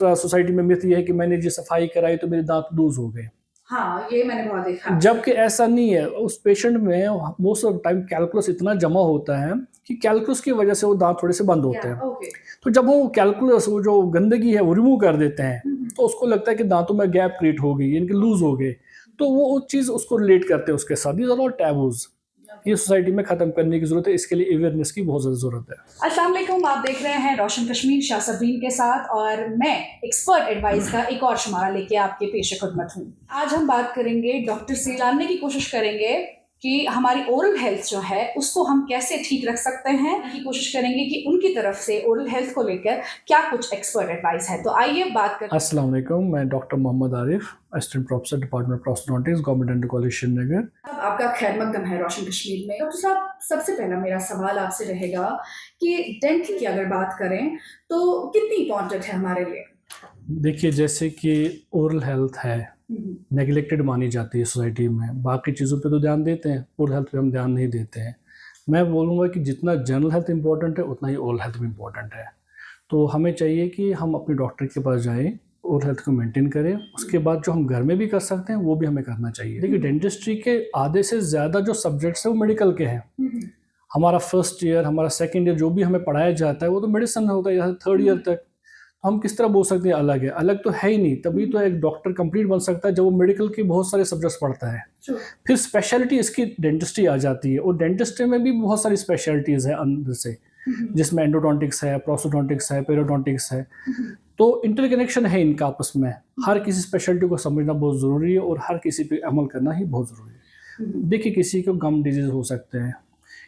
Society में myth ये है कि मैंने जी सफाई कराई तो मेरे दांत लूज हो गए, हाँ, ये मैंने बहुत देखा। जबकि ऐसा नहीं है। उस पेशेंट में मोस्ट ऑफ टाइम कैलकुलस इतना जमा होता है कि कैलकुलस की वजह से वो दांत थोड़े से बंद होते हैं। ओके। तो जब वो कैलकुलस, वो जो गंदगी है वो रिमूव कर देते हैं, तो उसको लगता है कि दांतों में गैप क्रिएट हो गई, यानी कि लूज हो गए, तो वो चीज़ उसको रिलेट करते हैं उसके साथ। These are all taboos. ये सोसाइटी में ख़त्म करने की ज़रूरत है, इसके लिए अवेयरनेस की बहुत ज़्यादा ज़रूरत है। अस्सलाम वालेकुम, आप देख रहे हैं रोशन कश्मीर शाह सबरीन के साथ, और मैं एक्सपर्ट एडवाइस का एक और शुमारा लेके आपके पेश खिदमत हूँ। आज हम बात करेंगे, डॉक्टर से जानने की कोशिश करेंगे कि हमारी ओरल हेल्थ जो है उसको हम कैसे ठीक रख सकते हैं, की कोशिश करेंगे कि उनकी तरफ से ओरल हेल्थ को लेकर क्या कुछ एक्सपर्ट एडवाइस है। तो आइए बात करें। अस्सलाम वालेकुम, मैं doctor Mohammad Arif, assistant professor department of prosthodontics, government dental college Srinagar. आपका खैर मकदम है रोशन कश्मीर में। डॉक्टर साहब, सबसे पहला मेरा सवाल आपसे रहेगा कि डेंटल की अगर बात करें तो कितनी इंपॉर्टेंट है हमारे लिए? देखिए, जैसे कि ओरल हेल्थ है, नेगलेक्टेड मानी जाती है सोसाइटी में। बाकी चीज़ों पे तो ध्यान देते हैं, ओरल हेल्थ पे हम ध्यान नहीं देते हैं। मैं बोलूँगा कि जितना जनरल हेल्थ इंपॉर्टेंट है उतना ही ओरल हेल्थ भी इंपॉर्टेंट है। तो हमें चाहिए कि हम अपने डॉक्टर के पास जाएँ, ओरल हेल्थ को मेंटेन करें। उसके बाद जो हम घर में भी कर सकते हैं वो भी हमें करना चाहिए। देखिए, डेंटिस्ट्री के आधे से ज़्यादा जो सब्जेक्ट्स हैं वो मेडिकल के हैं। हमारा फर्स्ट ईयर, हमारा सेकेंड ईयर जो भी हमें पढ़ाया जाता है वो तो मेडिसिन होता है, यहाँ थर्ड ईयर तक। हम किस तरह बोल सकते हैं अलग है? अलग तो है ही नहीं। तभी तो एक डॉक्टर कंप्लीट बन सकता है जब वो मेडिकल के बहुत सारे सब्जेक्ट्स पढ़ता है। फिर स्पेशलिटी इसकी डेंटिस्ट्री आ जाती है, और डेंटिस्ट्री में भी बहुत सारी स्पेशलिटीज़ है अंदर से, जिसमें एंडोडोंटिक्स है, प्रोस्टोडोंटिक्स है, पेरियोडोंटिक्स है। तो इंटरकनेक्शन है इनका आपस में। हर किसी स्पेशलिटी को समझना बहुत ज़रूरी है, और हर किसी पे अमल करना ही बहुत ज़रूरी है। देखिए, किसी को गम डिजीज़ हो सकते हैं,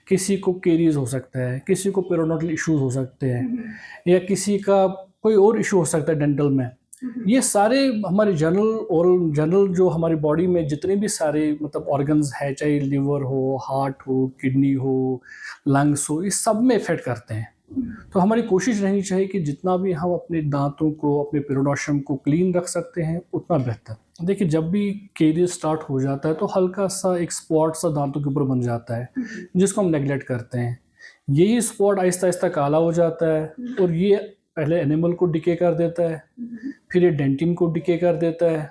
किसी को केरीज हो सकता है, किसी को पेरोडोंटल इश्यूज हो सकते हैं, या किसी का कोई और इशू हो सकता है डेंटल में। ये सारे हमारे जनरल जो हमारी बॉडी में जितने भी सारे मतलब ऑर्गन्स है, चाहे लिवर हो, हार्ट हो, किडनी हो, लंग्स हो, इस सब में इफेक्ट करते हैं। तो हमारी कोशिश रहनी चाहिए कि जितना भी हम अपने दांतों को, अपने पेरियोडोंटियम को क्लीन रख सकते हैं उतना बेहतर। देखिए, जब भी केरियस स्टार्ट हो जाता है तो हल्का सा एक स्पॉट सा दांतों के ऊपर बन जाता है, जिसको हम नेग्लेक्ट करते हैं। यही स्पॉट आहिस्ता आहिस्ता काला हो जाता है, और ये पहले एनिमल को डिके कर देता है, फिर ये डेंटिन को डिके कर देता है।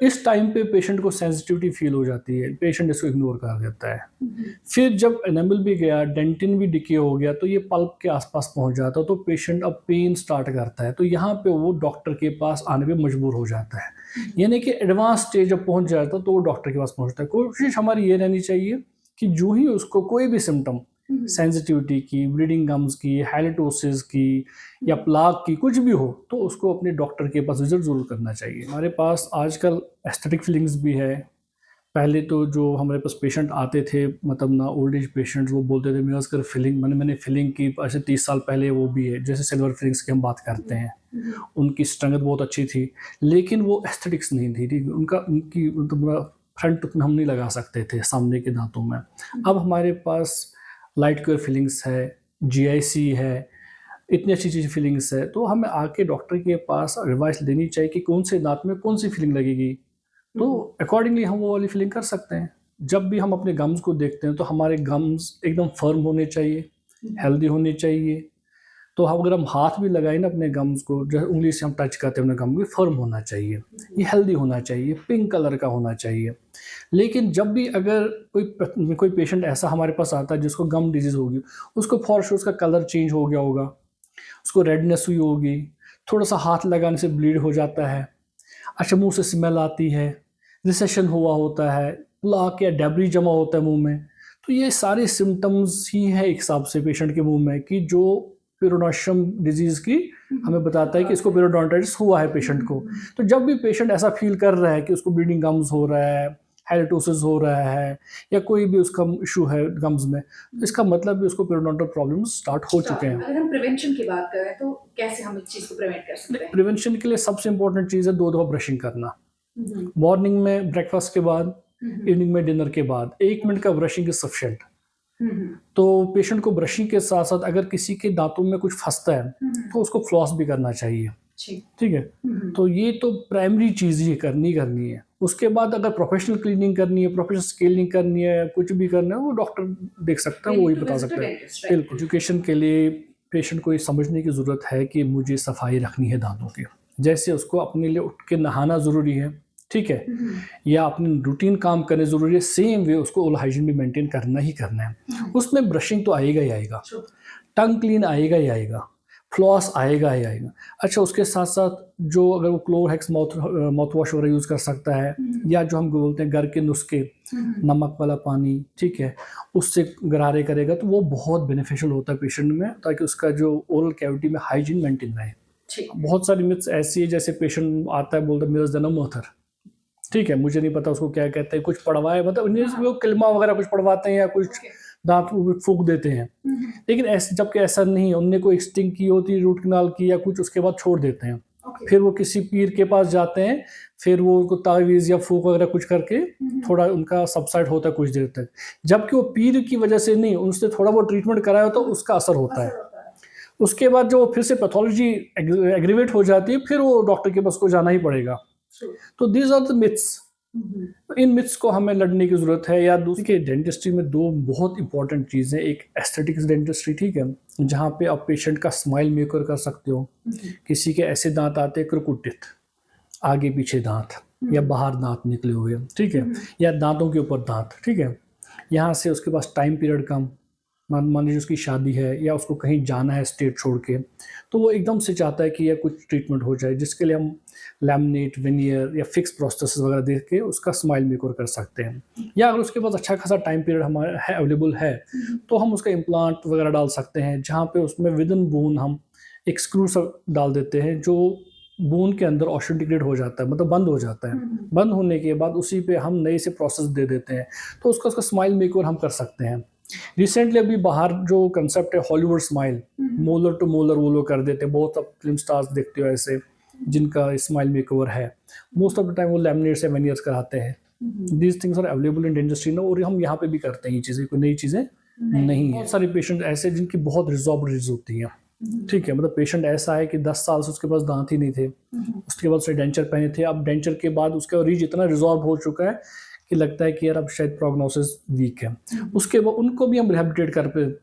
इस टाइम पे पेशेंट को सेंसिटिविटी फील हो जाती है, पेशेंट इसको इग्नोर कर देता है। फिर जब एनामल भी गया, डेंटिन भी डिके हो गया, तो ये पल्प के आसपास पहुंच जाता है, तो पेशेंट अब पेन स्टार्ट करता है। तो यहाँ पे वो डॉक्टर के पास आने पे मजबूर हो जाता है। यानी कि एडवांस स्टेज जब पहुंच जाता है तो वो डॉक्टर के पास पहुंचता है। कोशिश हमारी ये रहनी चाहिए कि जो ही उसको कोई भी सिम्टम, सेंसिटिविटी की, ब्लीडिंग गम्स की, हैलिटोसिस की, या प्लाक की, कुछ भी हो, तो उसको अपने डॉक्टर के पास विजिट ज़रूर करना चाहिए। हमारे पास आजकल एस्थेटिक फिलिंग्स भी है। पहले तो जो हमारे पास पेशेंट आते थे, मतलब ना ओल्ड एज पेशेंट्स, वो बोलते थे मेरा कर फिलिंग, मैंने फिलिंग की। ऐसे 30 साल पहले वो भी है, जैसे सिल्वर फिलिंग्स की हम बात करते हैं, उनकी स्ट्रेंथ बहुत अच्छी थी, लेकिन वो एस्थेटिक्स नहीं थी। ठीक, उनकी मतलब फ्रंट में हम नहीं लगा सकते थे सामने के दांतों में। अब हमारे पास लाइट क्योर फिलिंग्स है, जीआईसी है, इतनी अच्छी चीज़ फिलिंग्स है। तो हमें आके डॉक्टर के पास एडवाइस लेनी चाहिए कि कौन से दांत में कौन सी फिलिंग लगेगी, तो अकॉर्डिंगली हम वो वाली फिलिंग कर सकते हैं। जब भी हम अपने गम्स को देखते हैं तो हमारे गम्स एकदम फर्म होने चाहिए, हेल्दी होने चाहिए। तो अगर हम हाथ भी लगाएं ना अपने गम्स को, जैसे उंगली से हम टच करते हैं अपने गम को, फर्म होना चाहिए, ये हेल्दी होना चाहिए, पिंक कलर का होना चाहिए। लेकिन जब भी अगर कोई पेशेंट ऐसा हमारे पास आता है जिसको गम डिजीज़ होगी, उसको फॉर श्योर उसका कलर चेंज हो गया होगा, उसको रेडनेस हुई होगी, थोड़ा-सा हाथ लगाने से ब्लीड हो जाता है, अच्छा मुँह से स्मेल आती है, रिसेशन हुआ होता है, प्लाक या डेब्री जमा होता है मुँह में। तो ये सारे सिम्पटम्स ही हैं एक हिसाब से पेशेंट के मुँह में, कि जो पेरियोडोंटियम डिजीज़ की हमें बताता है कि इसको पेरियोडोंटाइटिस हुआ है पेशेंट को। तो जब भी पेशेंट ऐसा फ़ील कर रहा है कि उसको ब्लीडिंग गम्स हो रहा है, हैलिटोसिस हो रहा है, या कोई भी उसका इशू है गम्स में, तो इसका मतलब भी उसको पेरियोडोंटल प्रॉब्लम्स स्टार्ट हो चुके हैं। अगर हम प्रिवेंशन की बात करें तो कैसे हम इस चीज़ को प्रिवेंट कर सकते हैं? प्रिवेंशन के लिए सबसे इम्पोर्टेंट चीज़ है 2 दफ़ा ब्रशिंग करना। मॉर्निंग में ब्रेकफास्ट के बाद, इवनिंग में डिनर के बाद 1 मिनट का ब्रशिंग इज सफिशिएंट। तो पेशेंट को ब्रशिंग के साथ साथ अगर किसी के दांतों में कुछ फंसता है तो उसको फ्लॉस भी करना चाहिए। ठीक है, तो ये तो प्राइमरी चीज़ ही करनी है। उसके बाद अगर प्रोफेशनल क्लीनिंग करनी है, प्रोफेशनल स्केलिंग करनी है, कुछ भी करना है, वो डॉक्टर देख सकता है, वो ही बता सकता है। बिल्कुल, एजुकेशन के लिए पेशेंट को ये समझने की ज़रूरत है कि मुझे सफाई रखनी है दांतों की। जैसे उसको अपने लिए उठ के नहाना ज़रूरी है, ठीक है, या अपने रूटीन काम करने ज़रूरी है, सेम वे उसको ओरल हाइजीन भी मेंटेन करना ही करना है। उसमें ब्रशिंग तो आएगा ही आएगा, टंग क्लीन आएगा ही आएगा, फ्लॉस आएगा ही आएगा। अच्छा, उसके साथ साथ जो अगर वो क्लोरहेक्स माउथ वॉश वगैरह यूज़ कर सकता है, या जो हम बोलते हैं घर के नुस्खे, नमक वाला पानी, ठीक है, उससे गरारे करेगा तो वो बहुत बेनिफिशियल होता है पेशेंट में, ताकि उसका जो ओरल कैविटी में हाइजीन मेंटेन रहे। बहुत सारी मिथ्स ऐसी है, जैसे पेशेंट आता है बोलता है मेरा जन्म मथर, ठीक है, मुझे नहीं पता उसको क्या कहते हैं, कुछ पढ़वाए, मतलब वो कलमा वगैरह कुछ पढ़वाते हैं या कुछ दांत फूंक देते हैं। लेकिन ऐसे जबकि ऐसा नहीं है, उनने कोई स्टिंग की होती है, रूट कनाल की या कुछ, उसके बाद छोड़ देते हैं। फिर वो किसी पीर के पास जाते हैं, फिर वो उनको तावीज़ या फूक वगैरह कुछ करके थोड़ा उनका सबसाइड होता है कुछ देर तक, जबकि वो पीर की वजह से नहीं, उनसे थोड़ा बहुत ट्रीटमेंट कराया तो उसका असर होता है। उसके बाद जो फिर से पैथोलॉजी एग्रीवेट हो जाती है, फिर वो डॉक्टर के पास को जाना ही पड़ेगा। तो दीज आर द मिथ्स। इन मिथ्स को हमें लड़ने की ज़रूरत है। या दूसरी के डेंटिस्ट्री में दो बहुत इंपॉर्टेंट चीज़ें, एक एस्थेटिक्स डेंटिस्ट्री, ठीक है, जहाँ पे आप पेशेंट का स्माइल मेकर कर सकते हो। किसी के ऐसे दांत आते हैं क्रोकेड टीथ, आगे पीछे दांत या बाहर दांत निकले हुए, ठीक है, या दांतों के ऊपर दांत, ठीक है, यहाँ से उसके पास टाइम पीरियड कम, मान लीजिए उसकी शादी है या उसको कहीं जाना है स्टेट छोड़ के, तो वो एकदम से चाहता है कि यह कुछ ट्रीटमेंट हो जाए, जिसके लिए हम लैमिनेट, विनियर या फिक्स प्रोस्थेसिस वगैरह दे के उसका स्माइल मेकओवर कर सकते हैं। या अगर उसके पास अच्छा खासा टाइम पीरियड हमारे है अवेलेबल है, तो हम उसका इम्प्लांट वगैरह डाल सकते हैं, जहाँ पे उसमें विद इन बोन हम एक स्क्रू डाल देते हैं, जो बोन के अंदर ऑस्टियोइंटीग्रेट हो जाता है, मतलब बंद हो जाता है। बंद होने के बाद उसी पे हम नए से प्रोसेस दे देते हैं, तो उसका स्माइल मेकओवर हम कर सकते हैं। रिसेंटली अभी बाहर जो कंसेप्ट है Hollywood smile, molar to molar वो लोग कर देते हैं। बहुत अब फिल्म स्टार्स देखते हो ऐसे जिनका स्माइल मेकओवर है, मोस्ट ऑफ द टाइम वो लैमिनेट्स या वेनियर्स कराते हैं। These things are available in dentistry ना, और हम यहाँ पे भी करते हैं ये चीज़ें, कोई नई चीज़ें नहीं है। बहुत सारे पेशेंट ऐसे जिनकी बहुत रिजॉल्व डिजीज होती है, ठीक है, मतलब पेशेंट ऐसा है कि 10 साल से उसके पास दांत ही नहीं थे, उसके बाद से डेंचर पहने थे, अब डेंचर के बाद उसका रीच इतना रिजॉल्व हो चुका है कि लगता है कि यार अब शायद प्रोग्नोसिस वीक है। उसके बाद उनको भी हम रिहेबिलिटेट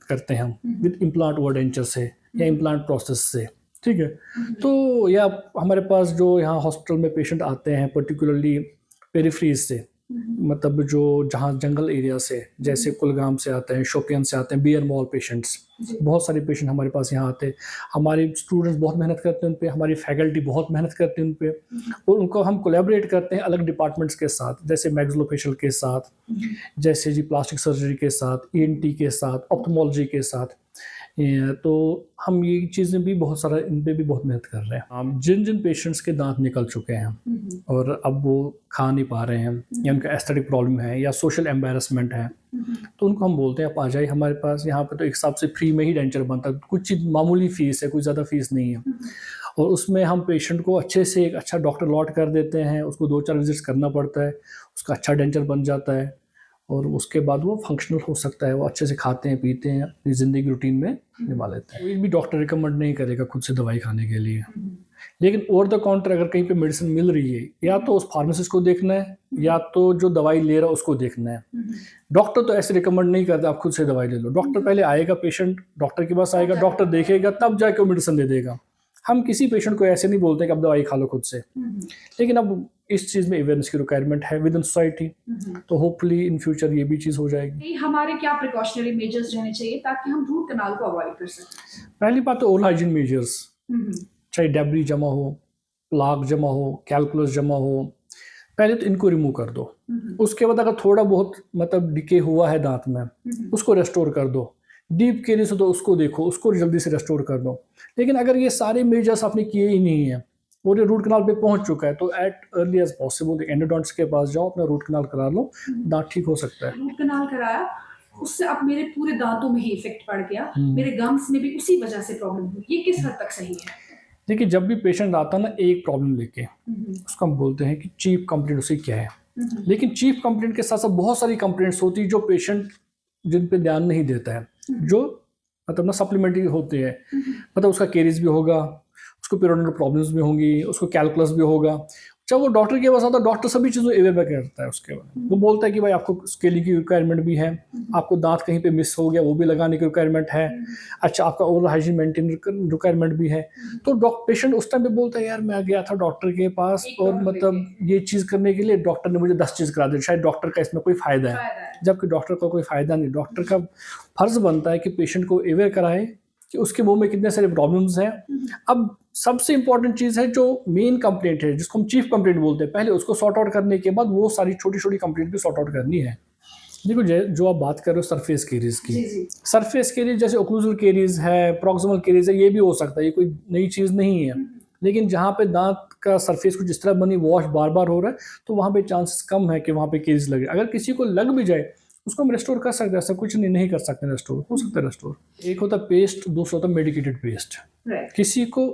करते हैं हम विद इम्प्लांट ओवर डेंचर से या इम्प्लांट प्रोसेस से, ठीक है। तो या हमारे पास जो यहाँ हॉस्पिटल में पेशेंट आते हैं पर्टिकुलरली पेरिफ्रीज से, मतलब जो जहाँ जंगल एरिया से, जैसे कुलगाम से आते हैं, शोपियान से आते हैं, बियर मॉल पेशेंट्स, बहुत सारे पेशेंट हमारे पास यहाँ आते हैं। हमारे स्टूडेंट्स बहुत मेहनत करते हैं उन पे, हमारी फैकल्टी बहुत मेहनत करती है उन पे, और उनको हम कोलैबोरेट करते हैं अलग डिपार्टमेंट्स के साथ, जैसे मैक्सिलोफेशियल के साथ, जैसे जी प्लास्टिक सर्जरी के साथ, ENT के साथ, ऑप्थेमोलॉजी के साथ। तो हम ये चीज़ें भी बहुत सारा इन पे भी बहुत मेहनत कर रहे हैं। हम जिन जिन पेशेंट्स के दांत निकल चुके हैं और अब वो खा नहीं पा रहे हैं, या उनका एस्थेटिक प्रॉब्लम है या सोशल एम्बैरसमेंट है, तो उनको हम बोलते हैं आप आ जाइए हमारे पास। यहाँ पे तो एक हिसाब से फ्री में ही डेंचर बनता है, कुछ मामूली फ़ीस है, कुछ ज़्यादा फीस नहीं है, और उसमें हम पेशेंट को अच्छे से एक अच्छा डॉक्टर लॉट कर देते हैं। उसको 2-4 विजिट्स करना पड़ता है, उसका अच्छा डेंचर बन जाता है, और उसके बाद वो फंक्शनल हो सकता है, वो अच्छे से खाते हैं, पीते हैं, अपनी ज़िंदगी रूटीन में निभा लेते हैं। कोई भी डॉक्टर रिकमेंड नहीं करेगा खुद से दवाई खाने के लिए, लेकिन ओवर द काउंटर अगर कहीं पे मेडिसिन मिल रही है, या तो उस फार्मासिस्ट को देखना है, या तो जो दवाई ले रहा है उसको देखना है। डॉक्टर तो ऐसे रिकमेंड नहीं करता आप खुद से दवाई ले लो। डॉक्टर पहले आएगा, पेशेंट डॉक्टर के पास आएगा, डॉक्टर देखेगा, तब जाके वो मेडिसिन दे देगा। हम किसी पेशेंट को ऐसे नहीं बोलते कि आप दवाई खा लो खुद से। लेकिन अब इस चीज़ में अवेयरनेस की रिक्वायरमेंट है विद इन सोसाइटी, तो होपफुली इन फ्यूचर ये भी चीज़ हो जाएगी। हमारे क्या प्रिकॉशनरी मेजर्स रहने चाहिए ताकि हम रूट कनाल को अवॉइड कर सकें? पहली बात तो ओरल हाइजीन मेजर्स, चाहे डेब्री जमा हो, प्लाक जमा हो, कैलकुलस जमा हो, पहले तो इनको रिमूव कर दो। उसके बाद अगर थोड़ा बहुत मतलब डिके हुआ है दांत में, उसको रेस्टोर कर दो। डीप केरियस हो तो उसको देखो, उसको जल्दी से रेस्टोर कर दो। लेकिन अगर ये सारे मेजर्स आपने किए ही नहीं है और ये रूट कनाल पे पहुंच चुका है, तो एट अर्ली एज पॉसिबल एंडोडोंट्स के पास जाओ, अपना रूट कनाल करा लो, दांत ठीक हो सकता है। रूट कनाल कराया, उससे अब मेरे पूरे दांतों में ही इफेक्ट पड़ गया, मेरे गम्स में भी उसी वजह से प्रॉब्लम हुई, ये किस हद तक सही है? देखिए, जब भी पेशेंट आता है ना एक प्रॉब्लम लेके, उसको हम बोलते हैं कि चीफ कंप्लेंट उसे क्या है। लेकिन चीफ कंप्लेंट के साथ साथ बहुत सारी कंप्लेंट्स होती है जो पेशेंट जिन पे ध्यान नहीं देता है, जो मतलब ना सप्लीमेंट्री होते हैं। मतलब उसका केरीज भी होगा, उसको पीरियोडोंटल प्रॉब्लम्स भी होंगी, उसको कैलकुलस भी होगा। जब वो डॉक्टर के पास आता है, डॉक्टर सभी चीज़ों अवेयर करता है उसके बाद। वो बोलता है कि भाई आपको स्केलिंग की रिक्वायरमेंट भी है, आपको दांत कहीं पे मिस हो गया वो भी लगाने की रिक्वायरमेंट है, अच्छा आपका ओरल हाइजीन मेंटेन रिक्वायरमेंट भी है। तो पेशेंट उस टाइम पे बोलता है यार मैं गया था डॉक्टर के पास एक और और मतलब ये चीज़ करने के लिए डॉक्टर ने मुझे 10 चीज़ करा दी, शायद डॉक्टर का इसमें कोई फ़ायदा है, फायदा है। जबकि डॉक्टर का कोई फ़ायदा नहीं। डॉक्टर का फ़र्ज़ बनता है कि पेशेंट को अवेयर कराए कि उसके मुंह में कितने सारे प्रॉब्लम्स हैं। अब सबसे इंपॉर्टेंट चीज़ है जो मेन कंप्लेंट है, जिसको हम चीफ कंप्लेंट बोलते हैं, पहले उसको सॉर्ट आउट करने के बाद वो सारी छोटी छोटी कंप्लेंट भी सॉर्ट आउट करनी है। देखो जो आप बात कर रहे हो सरफेस केरीज की, जी जी। सरफेस केरीज जैसे ओक्लूजल केरीज है, प्रॉक्सिमल केरीज है, ये भी हो सकता है, ये कोई नई चीज़ नहीं है। लेकिन जहाँ पे दांत का सरफेस कुछ इस तरह बनी वॉश बार बार हो रहा है, तो वहाँ पे चांसेस कम है कि वहाँ पे केरीज लगे। अगर किसी को लग भी जाए उसको हम रेस्टोर कर सकते हैं, ऐसा कुछ नहीं कर सकते रेस्टोर, हो सकता है रेस्टोर। एक होता है पेस्ट, दूसरा होता है मेडिकेटेड पेस्ट। राइट। किसी को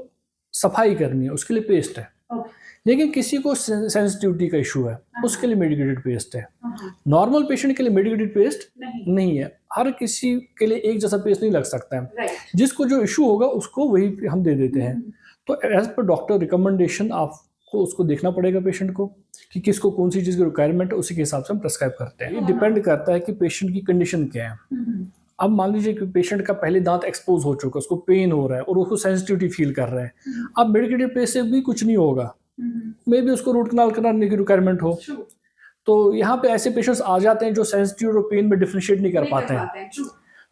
सफाई करनी है उसके लिए पेस्ट है, ओके। लेकिन किसी को सेंसिटिविटी का इशू है उसके लिए मेडिकेटेड पेस्ट है। हाँ, नॉर्मल पेशेंट के लिए मेडिकेटेड पेस्ट नहीं। नहीं है। हर किसी के लिए एक जैसा पेस्ट नहीं लग सकता है। राइट। जिसको जो इशू होगा उसको वही हम दे देते हैं। तो एज पर डॉक्टर रिकमेंडेशन आपको उसको देखना पड़ेगा पेशेंट को कि किसको कौन सी चीज़ की रिक्वायरमेंट है, उसी के हिसाब से हम प्रेस्क्राइब करते हैं। ये डिपेंड करता है कि पेशेंट की कंडीशन क्या है। अब मान लीजिए कि पेशेंट का पहले दांत एक्सपोज हो चुका है, उसको पेन हो रहा है और उसको सेंसिटिविटी फील कर रहा है। अब मेडिकेटेड पेस्ट से भी कुछ नहीं होगा, मे भी उसको रूट कनाल कराने की रिक्वायरमेंट हो। तो यहाँ पे ऐसे पेशेंट्स आ जाते हैं जो सेंसिटिव और पेन में डिफ्रेंशिएट नहीं कर पाते हैं।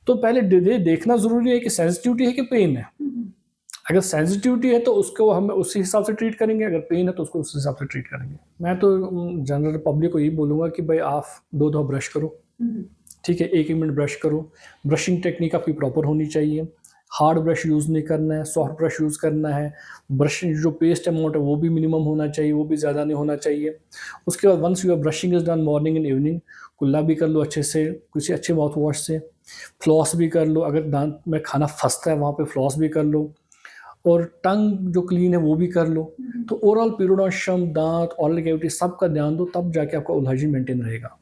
तो पहले देखना जरूरी है कि सेंसिटिविटी है कि पेन है। अगर सेंसिटिविटी है तो उसको हम उसी हिसाब से ट्रीट करेंगे, अगर पेन है तो उसको उस हिसाब से ट्रीट करेंगे। मैं तो जनरल पब्लिक को यही बोलूँगा कि भाई आप दो दो ब्रश करो, ठीक है, एक मिनट ब्रश करो। ब्रशिंग टेक्निक आपकी प्रॉपर होनी चाहिए, हार्ड ब्रश यूज़ नहीं करना है, सॉफ्ट ब्रश यूज़ करना है। ब्रशिंग जो पेस्ट अमाउंट है वो भी मिनिमम होना चाहिए, वो भी ज़्यादा नहीं होना चाहिए। उसके बाद once your brushing is done morning and evening, कुल्ला भी कर लो अच्छे से किसी अच्छे माउथ वॉश से, फ्लॉस भी कर लो, अगर दांत में खाना फंसता है वहाँ पे फ्लॉस भी कर लो, और टंग जो क्लीन है वो भी कर लो। तो ओवरऑल पीरियोडोंटियम, दांत, ऑरल कैविटी सबका ध्यान दो, तब जाके आपका ओरल हाइजीन मेंटेन रहेगा।